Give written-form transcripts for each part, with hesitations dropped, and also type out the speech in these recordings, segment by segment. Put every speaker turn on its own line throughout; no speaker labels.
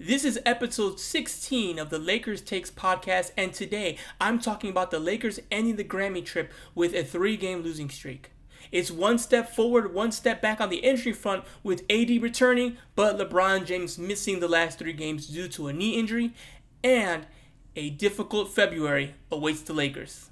This is episode 16 of the Lakers Takes podcast, and today I'm talking about the Lakers ending the Grammy trip with a 3-game losing streak. It's one step forward, one step back on the injury front with AD returning, but LeBron James missing the last 3 games due to a knee injury, and a difficult February awaits the Lakers.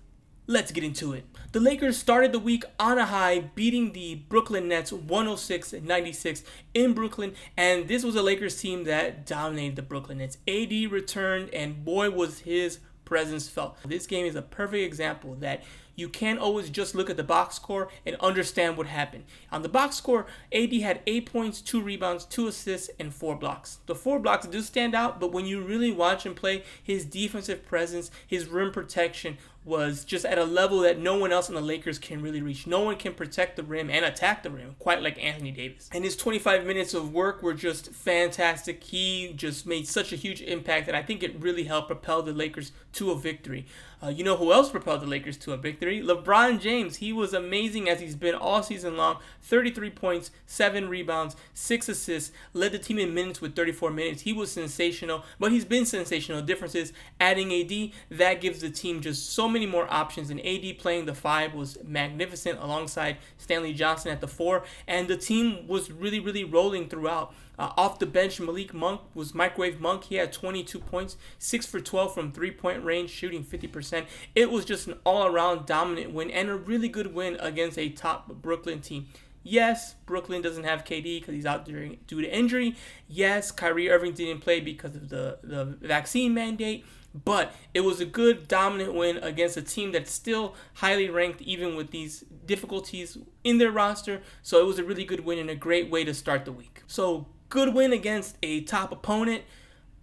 Let's get into it. The Lakers started the week on a high, beating the Brooklyn Nets 106-96 in Brooklyn, and this was a Lakers team that dominated the Brooklyn Nets. AD returned, and boy was his presence felt. This game is a perfect example that you can't always just look at the box score and understand what happened. On the box score, AD had 8 points, 2 rebounds, 2 assists, and 4 blocks. The 4 blocks do stand out, but when you really watch him play, his defensive presence, his rim protection was just at a level that no one else in the Lakers can really reach. No one can protect the rim and attack the rim quite like Anthony Davis. And his 25 minutes of work were just fantastic. He just made such a huge impact, and I think it really helped propel the Lakers to a victory. You know who else propelled the Lakers to a victory? LeBron James. He was amazing as he's been all season long. 33 points, 7 rebounds, 6 assists, led the team in minutes with 34 minutes. He was sensational, but he's been sensational. The difference is adding AD, that gives the team just so many more options, and AD playing the 5 was magnificent alongside Stanley Johnson at the 4, and the team was really rolling throughout. Off the bench, Microwave Monk. He had 22 points, 6 for 12 from 3-point range, shooting 50%. It was just an all-around dominant win and a really good win against a top Brooklyn team. Yes, Brooklyn doesn't have KD because he's out due to injury. Yes, Kyrie Irving didn't play because of the vaccine mandate. But it was a good, dominant win against a team that's still highly ranked, even with these difficulties in their roster. So it was a really good win and a great way to start the week. So good win against a top opponent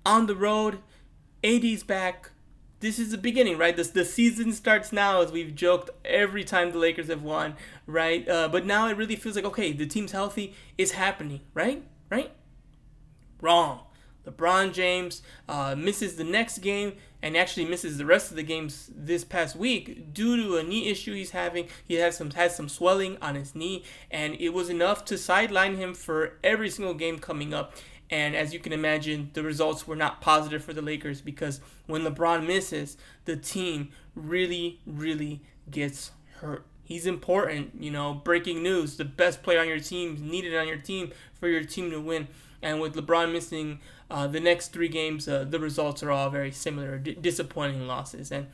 on the road. AD's back. This is the beginning, right? The season starts now, as we've joked every time the Lakers have won, right? But now it really feels like, okay, the team's healthy. It's happening, right? Wrong. LeBron James misses the next game and actually misses the rest of the games this past week due to a knee issue he's having. He has some swelling on his knee, and it was enough to sideline him for every single game coming up. And as you can imagine, the results were not positive for the Lakers because when LeBron misses, the team really gets hurt. He's important, breaking news. The best player on your team is needed on your team for your team to win. And with LeBron missing the next 3 games, the results are all very similar, disappointing losses. And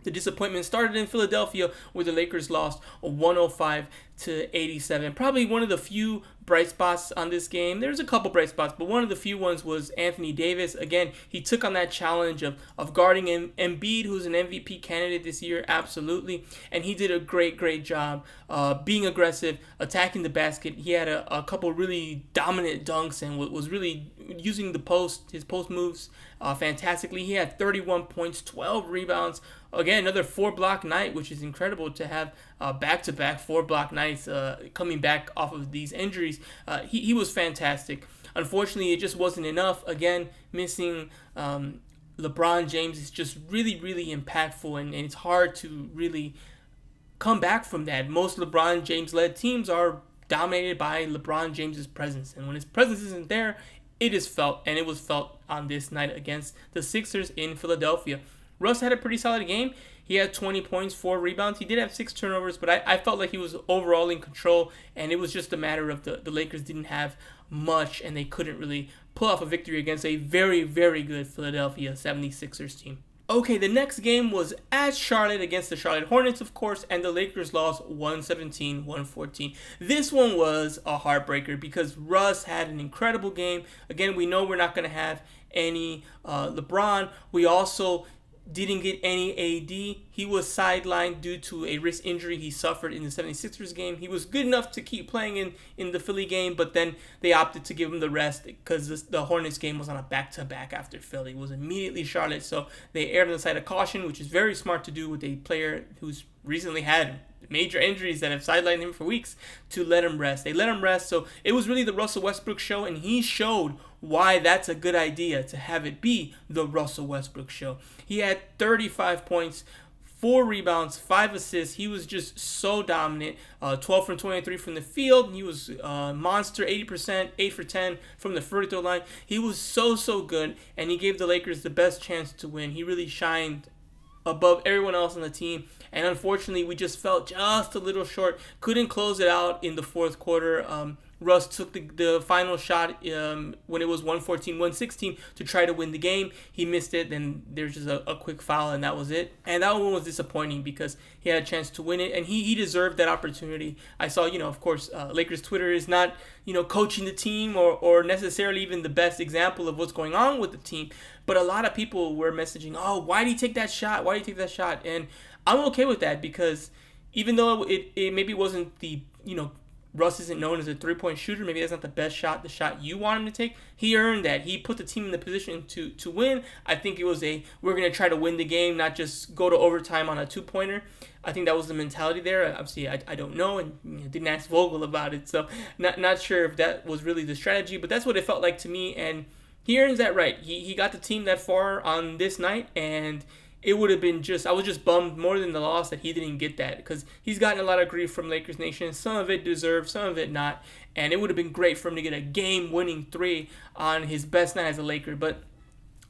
the disappointment started in Philadelphia, where the Lakers lost 105-87. Probably one of the few bright spots on this game. There's a couple bright spots, but one of the few ones was Anthony Davis. Again, he took on that challenge of guarding Embiid, who's an MVP candidate this year, absolutely. And he did a great job being aggressive, attacking the basket. He had a couple really dominant dunks and was really using his post moves fantastically. He had 31 points, 12 rebounds. Again, another 4-block night, which is incredible to have back-to-back 4-block nights coming back off of these injuries. He was fantastic. Unfortunately, it just wasn't enough. Again, missing LeBron James is just really impactful, and it's hard to really come back from that. Most LeBron James-led teams are dominated by LeBron James's presence, and when his presence isn't there, it is felt, and it was felt on this night against the Sixers in Philadelphia. Russ had a pretty solid game. He had 20 points, 4 rebounds. He did have 6 turnovers, but I felt like he was overall in control, and it was just a matter of the Lakers didn't have much, and they couldn't really pull off a victory against a very good Philadelphia 76ers team. Okay, the next game was at Charlotte against the Charlotte Hornets, of course, and the Lakers lost 117-114. This one was a heartbreaker because Russ had an incredible game. Again, we know we're not going to have any LeBron. We also didn't get any AD. He was sidelined due to a wrist injury he suffered in the 76ers game. He was good enough to keep playing in the Philly game, but then they opted to give him the rest because the Hornets game was on a back-to-back after Philly. It was immediately Charlotte, so they erred on the side of caution, which is very smart to do with a player who's recently had major injuries that have sidelined him for weeks, to let him rest. They let him rest, so it was really the Russell Westbrook show, and he showed why that's a good idea to have it be the Russell Westbrook show. He had 35 points, 4 rebounds, 5 assists. He was just so dominant. 12 from 23 from the field. He was monster, 80%, 8 for 10 from the free throw line. He was so good, and he gave the Lakers the best chance to win. He really shined above everyone else on the team. And unfortunately, we just felt just a little short. Couldn't close it out in the fourth quarter. Russ took the final shot when it was 114-116 to try to win the game. He missed it. Then there's just a quick foul, and that was it. And that one was disappointing because he had a chance to win it, and he deserved that opportunity. I saw, of course, Lakers Twitter is not, coaching the team or necessarily even the best example of what's going on with the team. But a lot of people were messaging, oh, why did he take that shot? Why did he take that shot? And I'm okay with that because even though it maybe wasn't the, Russ isn't known as a three-point shooter. Maybe that's not the best shot, the shot you want him to take. He earned that. He put the team in the position to win. I think it was we're going to try to win the game, not just go to overtime on a two-pointer. I think that was the mentality there. Obviously, I don't know and didn't ask Vogel about it. So not sure if that was really the strategy, but that's what it felt like to me. And he earns that right. He got the team that far on this night, and it would have been I was just bummed more than the loss that he didn't get that because he's gotten a lot of grief from Lakers Nation. Some of it deserved, some of it not. And it would have been great for him to get a game-winning 3 on his best night as a Laker. But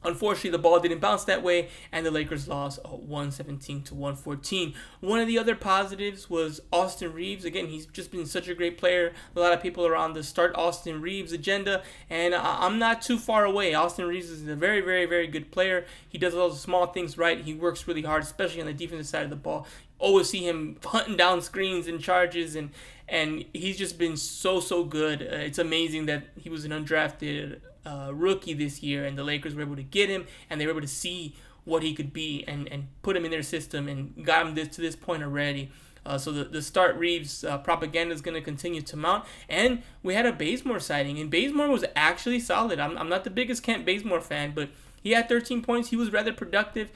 unfortunately, the ball didn't bounce that way, and the Lakers lost 117-114. One of the other positives was Austin Reeves. Again, he's just been such a great player. A lot of people are on the start Austin Reeves agenda, and I'm not too far away. Austin Reeves is a very, very, very good player. He does all the small things right. He works really hard, especially on the defensive side of the ball. Always see him hunting down screens and charges, and he's just been so good. It's amazing that he was an undrafted rookie this year, and the Lakers were able to get him, and they were able to see what he could be and put him in their system and got him to this point already. So the start Reeves propaganda is going to continue to mount. And we had a Bazemore sighting, and Bazemore was actually solid. I'm not the biggest Kent Bazemore fan, but he had 13 points. He was rather productive.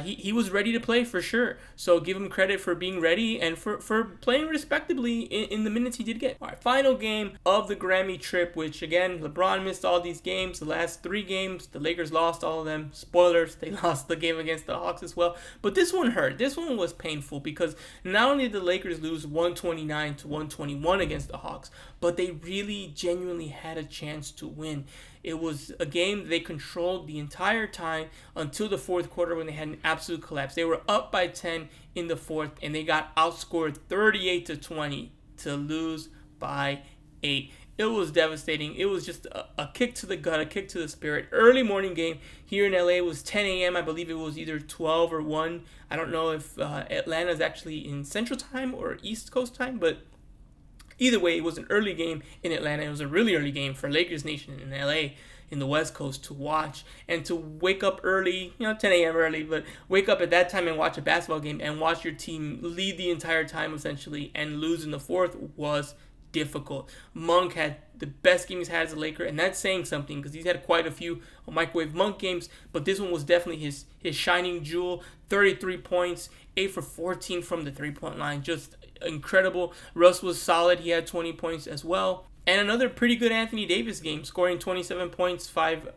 He was ready to play for sure. So give him credit for being ready and for playing respectably in the minutes he did get. All right, final game of the Grammy trip, which again, LeBron missed all these games. The last 3 games, the Lakers lost all of them. Spoilers, they lost the game against the Hawks as well. But this one hurt. This one was painful because not only did the Lakers lose 129-121 against the Hawks, but they really genuinely had a chance to win. It was a game they controlled the entire time until the fourth quarter when they had an absolute collapse. They were up by 10 in the fourth, and they got outscored 38-20 to lose by 8. It was devastating. It was just a kick to the gut, a kick to the spirit. Early morning game here in LA was 10 a.m. I believe it was either 12 or 1. I don't know if Atlanta is actually in Central Time or East Coast Time, but either way, it was an early game in Atlanta. It was a really early game for Lakers Nation in LA, in the West Coast, to watch. And to wake up early, 10 a.m. early, but wake up at that time and watch a basketball game and watch your team lead the entire time, essentially, and lose in the fourth was difficult. Monk had the best game he's had as a Laker, and that's saying something because he's had quite a few microwave Monk games, but this one was definitely his shining jewel. 33 points, 8 for 14 from the three-point line. Just incredible. Russ was solid. He had 20 points as well. And another pretty good Anthony Davis game, scoring 27 points, 5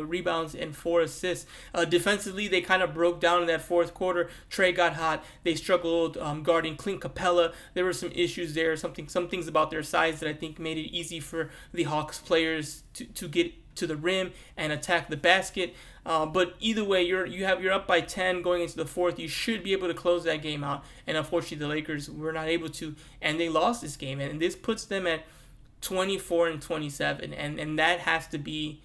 rebounds, and 4 assists. Defensively, they kind of broke down in that fourth quarter. Trey got hot. They struggled guarding Clint Capella. There were some issues there, some things about their size that I think made it easy for the Hawks players to get to the rim and attack the basket. But either way, you're up by 10 going into the fourth. You should be able to close that game out. And unfortunately, the Lakers were not able to, and they lost this game. And this puts them at 24-27, and that has to be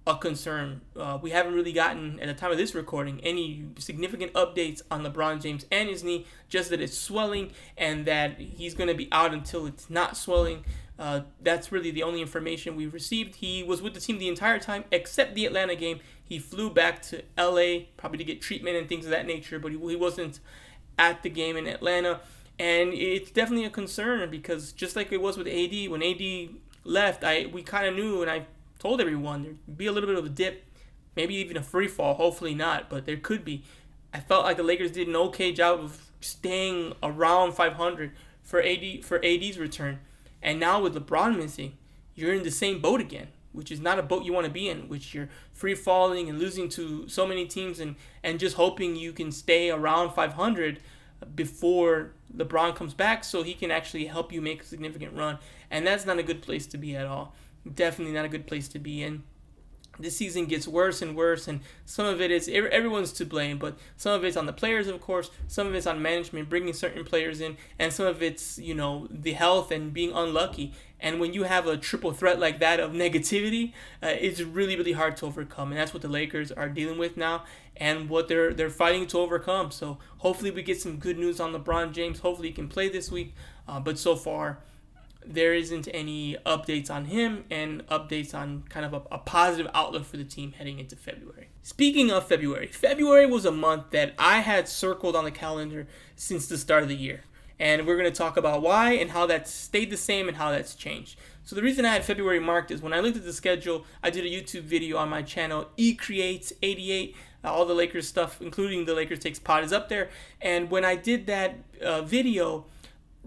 a concern. We haven't really gotten, at the time of this recording, any significant updates on LeBron James and his knee, just that it's swelling and that he's going to be out until it's not swelling. That's really the only information we've received. He was with the team the entire time except the Atlanta game. He flew back to LA probably to get treatment and things of that nature, but he wasn't at the game in Atlanta. And it's definitely a concern because just like it was with AD, when AD left, we kind of knew, and I told everyone there'd be a little bit of a dip, maybe even a free fall. Hopefully not, but there could be. I felt like the Lakers did an okay job of staying around 500 for AD's return. And now with LeBron missing, you're in the same boat again. which is not a boat you want to be in, which you're free falling and losing to so many teams and just hoping you can stay around 500 before LeBron comes back so he can actually help you make a significant run. And that's not a good place to be at all. Definitely not a good place to be in. This season gets worse and worse, and some of it is everyone's to blame, but some of it's on the players, of course, some of it's on management bringing certain players in, and some of it's, the health and being unlucky. And when you have a triple threat like that of negativity, it's really, really hard to overcome, and that's what the Lakers are dealing with now and what they're fighting to overcome. So hopefully we get some good news on LeBron James. Hopefully he can play this week, but so far there isn't any updates on him and updates on kind of a positive outlook for the team heading into February. Speaking of February was a month that I had circled on the calendar since the start of the year. And we're going to talk about why and how that's stayed the same and how that's changed. So the reason I had February marked is when I looked at the schedule, I did a YouTube video on my channel, eCreates88. All the Lakers stuff, including the Lakers Takes Pod, is up there. And when I did that video,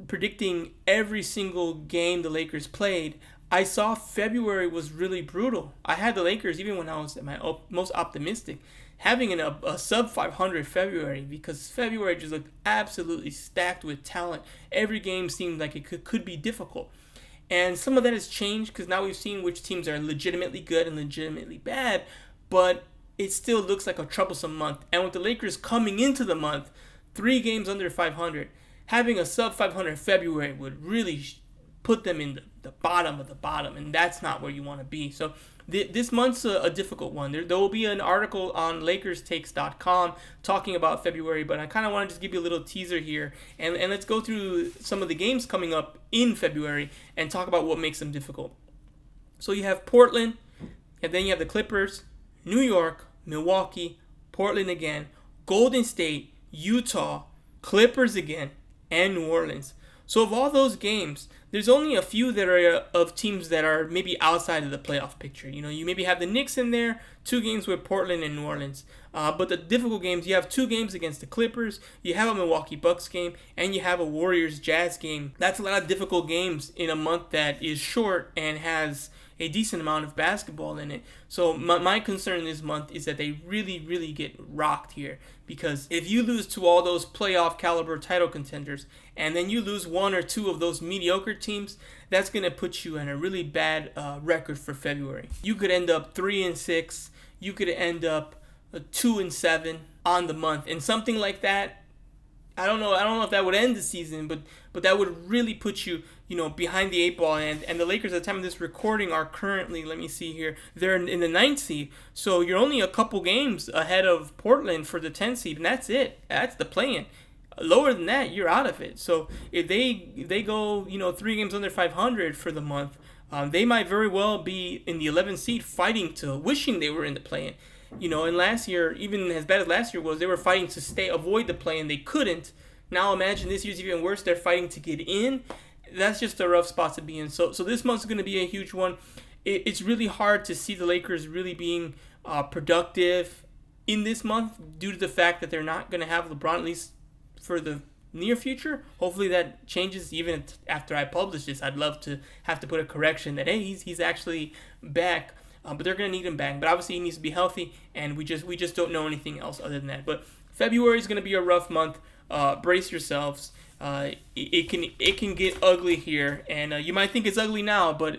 predicting every single game the Lakers played, I saw February was really brutal. I had the Lakers, even when I was at my most optimistic, having a sub 500 February, because February just looked absolutely stacked with talent. Every game seemed like it could be difficult. And some of that has changed because now we've seen which teams are legitimately good and legitimately bad, but it still looks like a troublesome month. And with the Lakers coming into the month, 3 games under 500, having a sub 500 February would really put them in the bottom of the bottom, and that's not where you want to be. So this month's a difficult one. There will be an article on LakersTakes.com talking about February, but I kind of want to just give you a little teaser here, and let's go through some of the games coming up in February and talk about what makes them difficult. So you have Portland, and then you have the Clippers, New York, Milwaukee, Portland again, Golden State, Utah, Clippers again, and New Orleans. So of all those games, there's only a few that are of teams that are maybe outside of the playoff picture. You maybe have the Knicks in there, 2 games with Portland and New Orleans. But the difficult games, you have 2 games against the Clippers, you have a Milwaukee Bucks game, and you have a Warriors Jazz game. That's a lot of difficult games in a month that is short and has a decent amount of basketball in it. So my concern this month is that they really, really get rocked here, because if you lose to all those playoff caliber title contenders and then you lose 1 or 2 of those mediocre teams, that's going to put you in a really bad record for February. You could end up 3-6, you could end up 2-7 on the month, and something like that, I don't know if that would end the season, but that would really put you, behind the 8 ball. And the Lakers at the time of this recording are currently, let me see here, they're in the 9th seed. So you're only a couple games ahead of Portland for the 10th seed, and that's it. That's the play-in. Lower than that, you're out of it. So if they go, 3 games under 500 for the month, they might very well be in the 11th seed, wishing they were in the play-in. And last year, even as bad as last year was, they were fighting to avoid the play, and they couldn't. Now imagine this year's even worse. They're fighting to get in. That's just a rough spot to be in. So this month's going to be a huge one. It's really hard to see the Lakers really being productive in this month due to the fact that they're not going to have LeBron, at least for the near future. Hopefully that changes even after I publish this. I'd love to have to put a correction that, hey, he's actually back. But they're going to need him back. But obviously he needs to be healthy, and we just don't know anything else other than that. But February is going to be a rough month. Brace yourselves. It can get ugly here, and you might think it's ugly now, but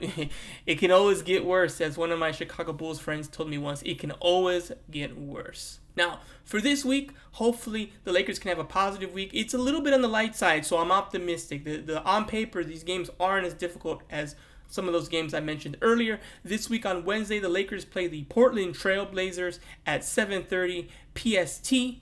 it can always get worse. As one of my Chicago Bulls friends told me once, it can always get worse. Now, for this week, hopefully the Lakers can have a positive week. It's a little bit on the light side, so I'm optimistic. On paper, these games aren't as difficult as some of those games I mentioned earlier. This week on Wednesday, the Lakers play the Portland Trail Blazers at 7:30 PST.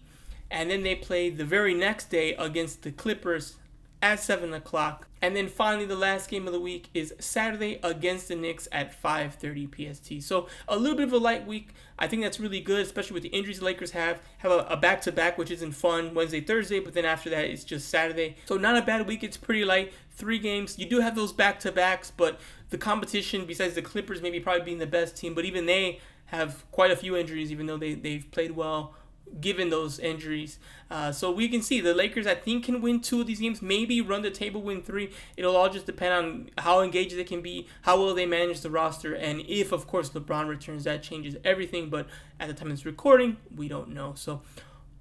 And then they play the very next day against the Clippers at 7 o'clock. And then finally, the last game of the week is Saturday against the Knicks at 5:30 PST. So a little bit of a light week. I think that's really good, especially with the injuries the Lakers have a back-to-back, which isn't fun, Wednesday, Thursday, but then after that, it's just Saturday. So not a bad week. It's pretty light. 3 games. You do have those back-to-backs, but the competition, besides the Clippers maybe probably being the best team, but even they have quite a few injuries, even though they've played well given those injuries. So we can see the Lakers, I think, can win 2 of these games, maybe run the table, win 3. It'll all just depend on how engaged they can be, how well they manage the roster, and if, of course, LeBron returns. That changes everything. But at the time of this recording, we don't know. So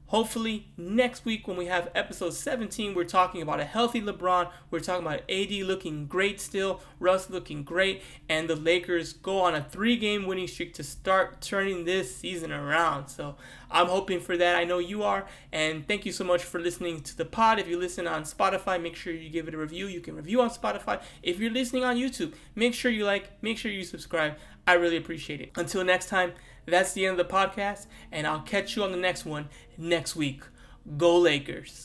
hopefully next week when we have episode 17, we're talking about a healthy LeBron. We're talking about AD looking great still, Russ looking great, and the Lakers go on a 3-game winning streak to start turning this season around. So I'm hoping for that. I know you are. And thank you so much for listening to the pod. If you listen on Spotify, make sure you give it a review. You can review on Spotify. If you're listening on YouTube, make sure you like, make sure you subscribe. I really appreciate it. Until next time, that's the end of the podcast, and I'll catch you on the next one next week. Go Lakers.